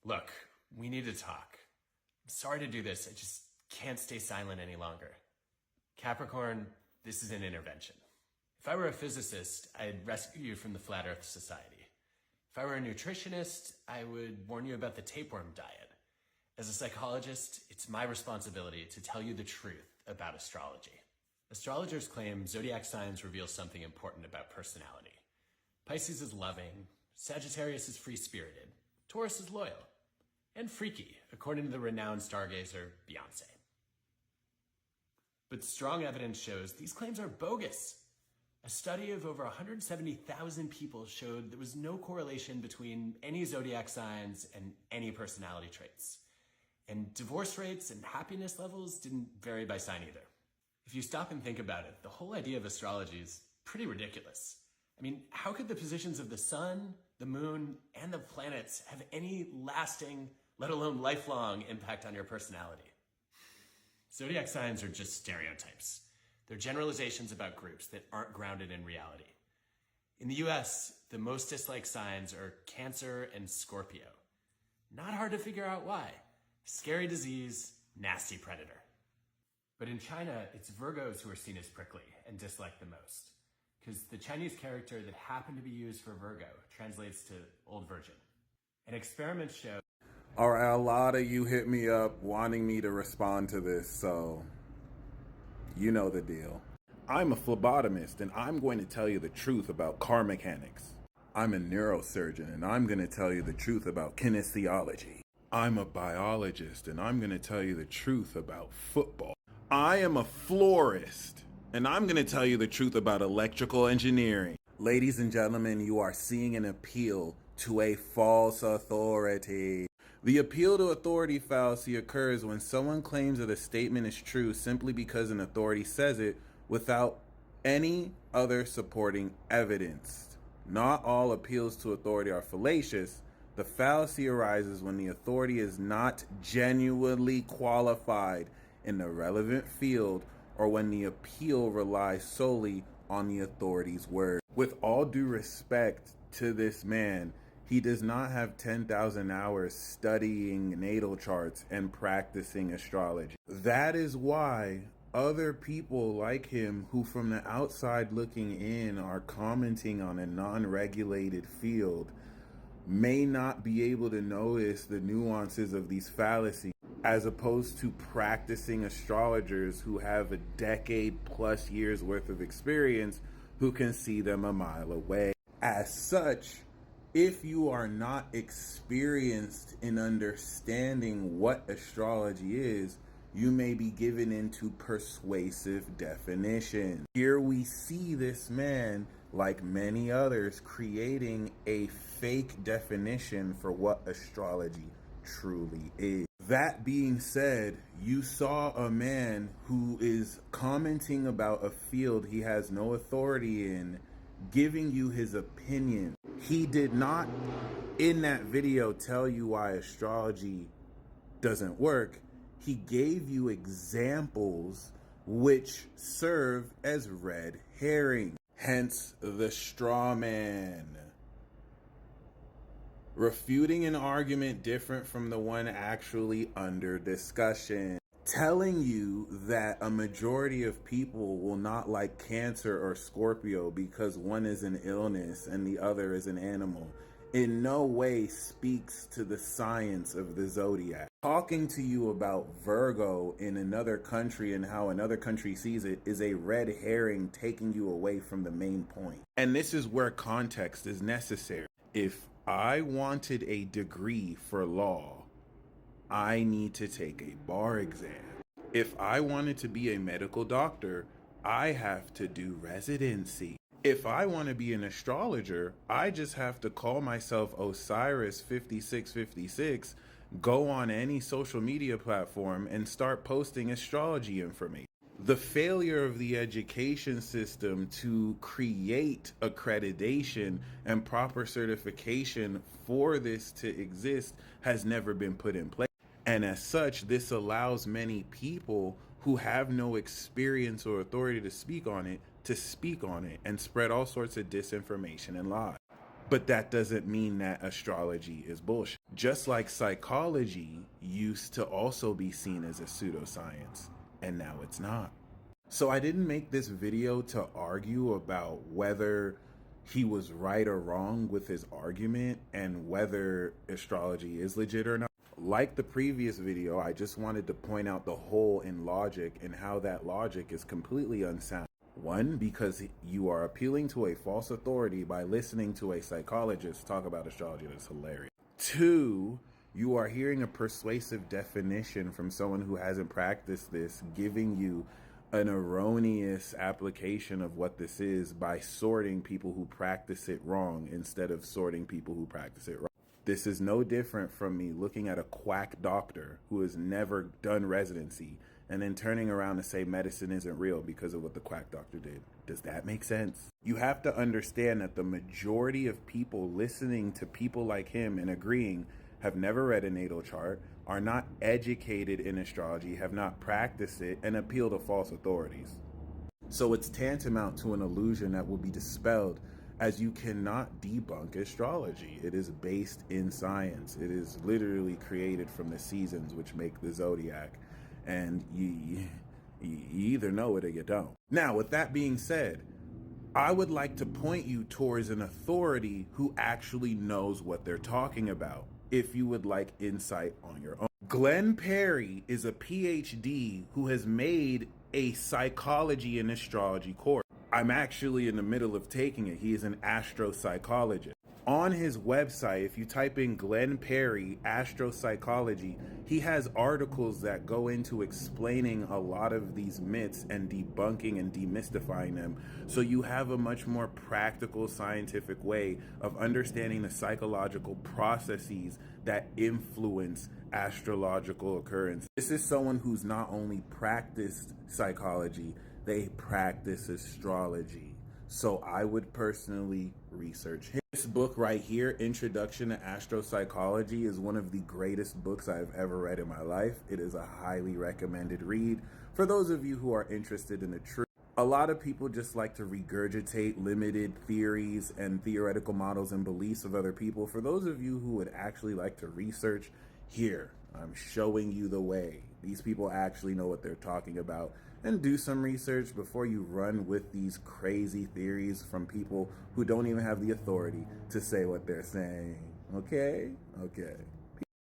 Look, we need to talk. I'm sorry to do this. I just can't stay silent any longer. Capricorn, this is an intervention. If I were a physicist, I'd rescue you from the Flat Earth Society. If I were a nutritionist, I would warn you about the tapeworm diet. As a psychologist, it's my responsibility to tell you the truth about astrology. Astrologers claim zodiac signs reveal something important about personality. Pisces is loving, Sagittarius is free-spirited, Taurus is loyal, and freaky, according to the renowned stargazer Beyonce. But strong evidence shows these claims are bogus. A study of over 170,000 people showed there was no correlation between any zodiac signs and any personality traits. And divorce rates and happiness levels didn't vary by sign either. If you stop and think about it, the whole idea of astrology is pretty ridiculous. I mean, how could the positions of the sun, the moon, and the planets have any lasting, let alone lifelong, impact on your personality? Zodiac signs are just stereotypes. They're generalizations about groups that aren't grounded in reality. In the US, the most disliked signs are Cancer and Scorpio. Not hard to figure out why. Scary disease, nasty predator. But in China, it's Virgos who are seen as prickly and disliked the most, because the Chinese character that happened to be used for Virgo translates to Old Virgin. And experiments show... All right, a lot of you hit me up wanting me to respond to this, so you know the deal. I'm a phlebotomist, and I'm going to tell you the truth about car mechanics. I'm a neurosurgeon, and I'm going to tell you the truth about kinesiology. I'm a biologist, and I'm going to tell you the truth about football. I am a florist, and I'm going to tell you the truth about electrical engineering. Ladies and gentlemen, you are seeing an appeal to a false authority. The appeal to authority fallacy occurs when someone claims that a statement is true simply because an authority says it without any other supporting evidence. Not all appeals to authority are fallacious. The fallacy arises when the authority is not genuinely qualified in the relevant field, or when the appeal relies solely on the authority's word. With all due respect to this man, he does not have 10,000 hours studying natal charts and practicing astrology. That is why other people like him, who from the outside looking in are commenting on a non-regulated field, may not be able to notice the nuances of these fallacies, as opposed to practicing astrologers who have a decade plus years worth of experience who can see them a mile away. As such, if you are not experienced in understanding what astrology is, you may be given into persuasive definition. Here we see this man, like many others, creating a fake definition for what astrology truly is. That being said, you saw a man who is commenting about a field he has no authority in, giving you his opinion. He did not, in that video, tell you why astrology doesn't work. He gave you examples which serve as red herring. Hence the straw man. Refuting an argument different from the one actually under discussion. Telling you that a majority of people will not like Cancer or Scorpio because one is an illness and the other is an animal in no way speaks to the science of the zodiac. Talking to you about Virgo in another country and how another country sees it is a red herring taking you away from the main point. And this is where context is necessary. If I wanted a degree for law, I need to take a bar exam. If I wanted to be a medical doctor, I have to do residency. If I want to be an astrologer, I just have to call myself Osiris 5656, go on any social media platform and start posting astrology information. The failure of the education system to create accreditation and proper certification for this to exist has never been put in place. And as such, this allows many people who have no experience or authority to speak on it and spread all sorts of disinformation and lies. But that doesn't mean that astrology is bullshit. Just like psychology used to also be seen as a pseudoscience, and now it's not. So I didn't make this video to argue about whether he was right or wrong with his argument and whether astrology is legit or not. Like the previous video, I just wanted to point out the hole in logic and how that logic is completely unsound. One, because you are appealing to a false authority by listening to a psychologist talk about astrology. That's hilarious. Two, you are hearing a persuasive definition from someone who hasn't practiced this, giving you an erroneous application of what this is by sorting people who practice it wrong instead of sorting people who practice it right. This is no different from me looking at a quack doctor who has never done residency and then turning around to say medicine isn't real because of what the quack doctor did. Does that make sense? You have to understand that the majority of people listening to people like him and agreeing have never read a natal chart, are not educated in astrology, have not practiced it, and appeal to false authorities. So it's tantamount to an illusion that will be dispelled, as you cannot debunk astrology. It is based in science. It is literally created from the seasons, which make the zodiac. And you either know it or you don't. Now, with that being said, I would like to point you towards an authority who actually knows what they're talking about, if you would like insight on your own. Glenn Perry is a PhD who has made a psychology and astrology course. I'm actually in the middle of taking it. He is an astropsychologist. On his website, if you type in Glenn Perry astropsychology, he has articles that go into explaining a lot of these myths and debunking and demystifying them, so you have a much more practical scientific way of understanding the psychological processes that influence astrological occurrence. This is someone who's not only practiced psychology, they practice astrology. So I would personally research him. This book right here, Introduction to Astropsychology, is one of the greatest books I've ever read in my life. It is a highly recommended read for those of you who are interested in the truth. A lot of people just like to regurgitate limited theories and theoretical models and beliefs of other people. For those of you who would actually like to research, here, I'm showing you the way. These people actually know what they're talking about. And do some research before you run with these crazy theories from people who don't even have the authority to say what they're saying. Okay? Okay.